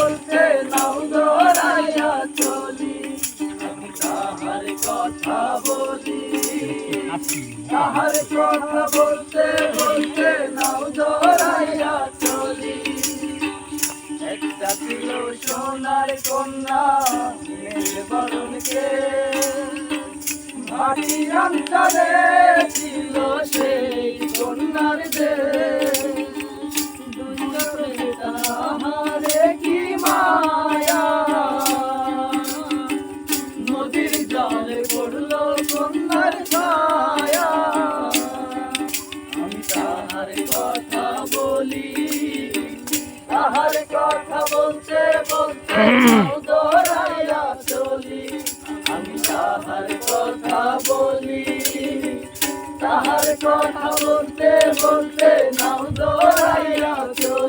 বলতে নাও দৌড়াইয়া চলি আমি তাহার কথা বলি তাহার কথা বলতে বলতে নাও দৌড়াইয়া চলি একটা ছিল সোনার কন্যা বরণকে মাটির অন্তরে ছিল সেই কন্যার দেশ তাহারে কি মায়া নদীর জলে পড়লো কন্যার ছায়া আমি তাহার কথা বলি তাহার কথা বলতে বলতে দৌড়াইয়া চলি আমি তাহার কথা বলি তাহার কথা বলতে বলতে নাও দৌড়াইয়া চলি